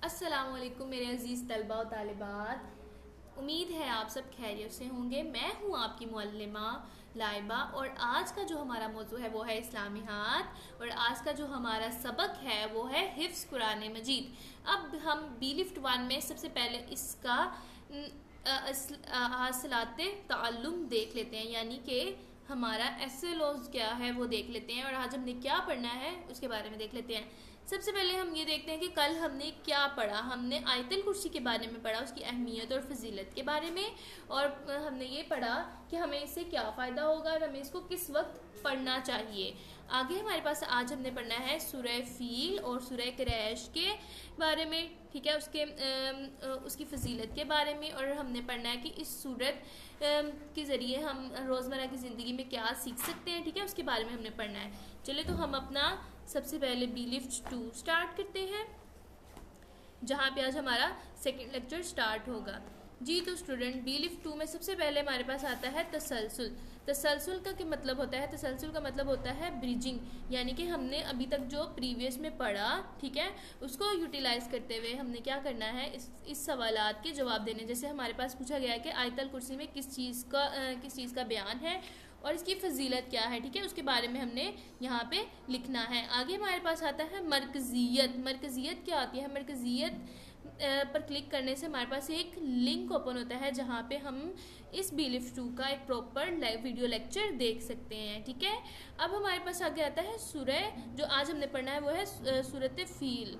अस्सलामुअलैकुम मेरे अज़ीज़ तलबा और तालिबात। उम्मीद है आप सब खैरियत से होंगे। मैं हूँ आपकी मुअल्लिमा लाइबा और आज का जो हमारा मौजू है वो है इस्लामियात और आज का जो हमारा सबक है वो है हिफ्ज़ कुरान मजीद। अब हम बी लिफ्ट 1 में सबसे पहले इसका हासिलात ताल्लुम देख लेते हैं, यानी कि हमारा एसएलओज़ क्या है वो देख लेते हैं और आज हमने क्या पढ़ना है उसके बारे में देख लेते हैं। सबसे पहले हम ये देखते हैं कि कल हमने क्या पढ़ा। हमने आयतल कुर्सी के बारे में पढ़ा, उसकी अहमियत और फजीलत के बारे में, और हमने ये पढ़ा कि हमें इससे क्या फ़ायदा होगा और हमें इसको किस वक्त पढ़ना चाहिए। आगे हमारे पास आज हमने पढ़ना है सूरह फील और सूरह क्रैश के बारे में, ठीक है, उसकी फजीलत के बारे में, और हमने पढ़ना है कि इस सूरत के ज़रिए हम रोज़मर्रा की ज़िंदगी में क्या सीख सकते हैं, ठीक है, उसके बारे में हमने पढ़ना है। चलिए तो हम अपना सबसे पहले बी लिफ्ट 2 स्टार्ट करते हैं, जहाँ पे आज हमारा सेकंड लेक्चर स्टार्ट होगा। जी तो स्टूडेंट, बी लिफ्ट 2 में सबसे पहले हमारे पास आता है तसलसल। तसलसल का क्या मतलब होता है? तसलसल का मतलब होता है ब्रिजिंग, यानी कि हमने अभी तक जो प्रीवियस में पढ़ा, ठीक है, उसको यूटिलाइज करते हुए हमने क्या करना है, इस सवालात के जवाब देने। जैसे हमारे पास पूछा गया है कि आयतल कुर्सी में किस चीज़ का बयान है और इसकी फजीलत क्या है, ठीक है, उसके बारे में हमने यहाँ पे लिखना है। आगे हमारे पास आता है मरकज़ियत। मरकज़ियत क्या होती है? मरकज़ियत पर क्लिक करने से हमारे पास एक लिंक ओपन होता है जहाँ पे हम इस बी लिफ्ट 2 का एक प्रॉपर वीडियो लेक्चर देख सकते हैं, ठीक है। अब हमारे पास आगे आता है सूरह, जो आज हमने पढ़ना है वो है सूरत फील,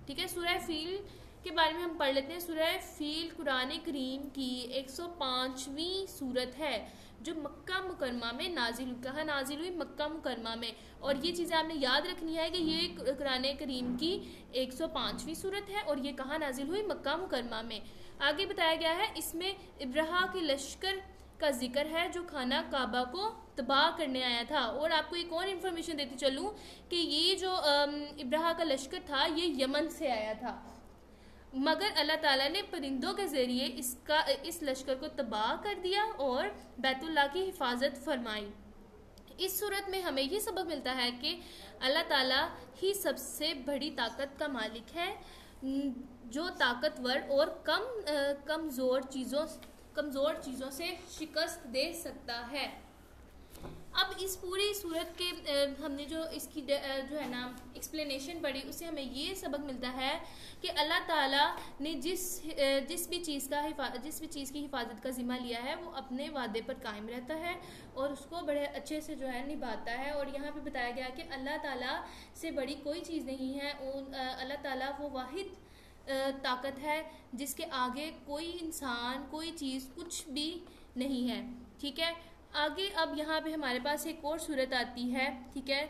ठीक है। सूरह फील के बारे में हम पढ़ लेते हैं। सूरह फील कुरान करीम की 105वीं सूरत है जो मक्का मुकरमा में नाजिल, कहाँ नाजिल हुई? मक्का मुकरमा में। और ये चीज़ें आपने याद रखनी है कि ये कुरान करीम की 105वीं सूरत है और ये कहाँ नाजिल हुई? मक्का मुकरमा में। आगे बताया गया है इसमें इब्राहा के लश्कर का जिक्र है जो खाना काबा को तबाह करने आया था। और आपको एक और इन्फॉर्मेशन देती चलूँ कि ये जो इब्राहा का लश्कर था ये यमन से आया था, मगर अल्लाह ताला ने परिंदों के ज़रिए इस लश्कर को तबाह कर दिया और बैतुल्लाह की हिफाजत फरमाई। इस सूरत में हमें ये सबक मिलता है कि अल्लाह ताला ही सबसे बड़ी ताकत का मालिक है, जो ताकतवर और कमज़ोर चीज़ों से शिकस्त दे सकता है। अब इस पूरी सूरत के हमने जो इसकी जो है ना एक्सप्लेनेशन पढ़ी, उससे हमें ये सबक मिलता है कि अल्लाह ताला ने जिस भी चीज़ की हिफाजत का ज़िम्मा लिया है वो अपने वादे पर कायम रहता है और उसको बड़े अच्छे से जो है निभाता है। और यहाँ पे बताया गया कि अल्लाह ताला से बड़ी कोई चीज़ नहीं है। अल्लाह ताला वो वाहिद ताकत है जिसके आगे कोई इंसान, कोई चीज़, कुछ भी नहीं है, ठीक है। आगे अब यहाँ पे हमारे पास एक और सूरत आती है, ठीक है,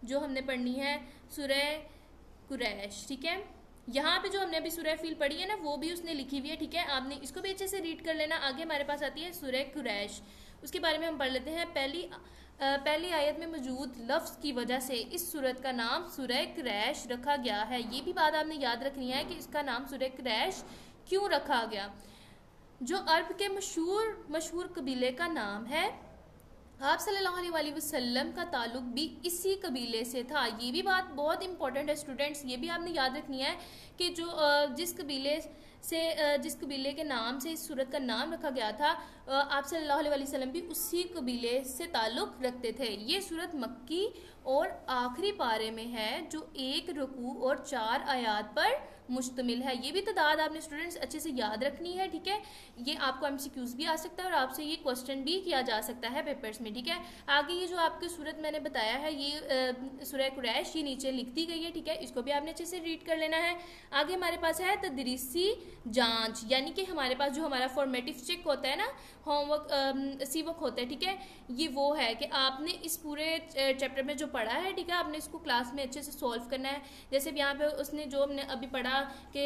जो हमने पढ़नी है सूरह कुरैश, ठीक है। यहाँ पे जो हमने अभी सूरह फील पढ़ी है ना वो भी उसने लिखी हुई है, ठीक है, आपने इसको भी अच्छे से रीड कर लेना। आगे हमारे पास आती है सूरह कुरैश, उसके बारे में हम पढ़ लेते हैं। पहली आयत में मौजूद लफ्ज़ की वजह से इस सूरत का नाम सूरह कुरैश रखा गया है। ये भी बात आपने याद रखनी है कि इसका नाम सूरह कुरैश क्यों रखा गया, जो अरब के मशहूर कबीले का नाम है। आप सल्लल्लाहु अलैहि वसल्लम का ताल्लुक भी इसी कबीले से था। ये भी बात बहुत इंपॉर्टेंट है स्टूडेंट्स, ये भी आपने याद रखनी है कि जो जिस कबीले के नाम से इस सूरत का नाम रखा गया था, आप सल्लल्लाहु अलैहि वसल्लम भी उसी कबीले से ताल्लुक रखते थे। ये सूरत मक्की और आखिरी पारे में है जो 1 रुकू और 4 आयात पर मुश्तमिल है। ये भी तादाद आपने स्टूडेंट्स अच्छे से याद रखनी है, ठीक है। ये आपको एमसीक्यूज भी आ सकता है और आपसे ये क्वेश्चन भी किया जा सकता है पेपर्स में, ठीक है। आगे ये जो आपकी सूरत मैंने बताया है ये सूरह कुरैश, ये नीचे लिख दी गई है, ठीक है, इसको भी आपने अच्छे से रीड कर लेना है। आगे हमारे पास है तदरीसी जांच, यानी कि हमारे पास जो हमारा फॉर्मेटिव चेक होता है ना, होमवर्क सीवर्क होता है, ठीक है, ये वो है कि आपने इस पूरे चैप्टर में जो पढ़ा है, ठीक है, आपने इसको क्लास में अच्छे से सॉल्व करना है। जैसे यहाँ पे उसने जो हमने अभी पढ़ा कि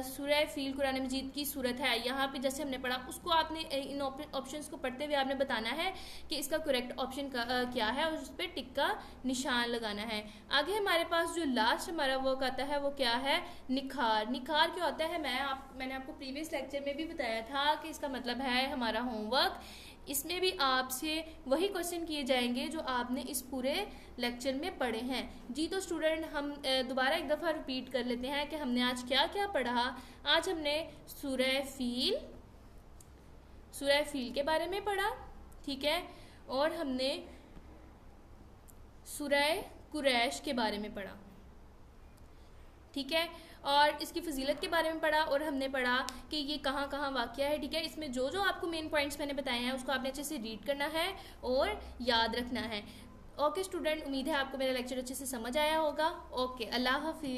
सूरह फील कुरान मजीद की सूरत है, यहाँ पे जैसे हमने पढ़ा उसको आपने इन ऑप्शंस को पढ़ते हुए आपने बताना है कि इसका करेक्ट ऑप्शन क्या है और उस पर टिक का निशान लगाना है। आगे हमारे पास जो लास्ट हमारा वर्क आता है वो क्या है? निखार। निखार क्या होता है? मैंने आपको प्रीवियस लेक्चर में भी बताया था कि इसका मतलब है हमारा होमवर्क इसमें भी आपसे वही क्वेश्चन किए जाएंगे जो आपने इस पूरे लेक्चर में पढ़े हैं। जी तो स्टूडेंट, हम दोबारा एक दफ़ा रिपीट कर लेते हैं कि हमने आज क्या क्या पढ़ा। आज हमने सूरह फील के बारे में पढ़ा, ठीक है, और हमने सूरह कुरैश के बारे में पढ़ा, ठीक है, और इसकी फजीलत के बारे में पढ़ा, और हमने पढ़ा कि ये कहाँ कहाँ वाक़या है, ठीक है। इसमें जो जो आपको मेन पॉइंट्स मैंने बताए हैं उसको आपने अच्छे से रीड करना है और याद रखना है। ओके स्टूडेंट, उम्मीद है आपको मेरा लेक्चर अच्छे से समझ आया होगा। ओके, अल्लाह हाफिज़।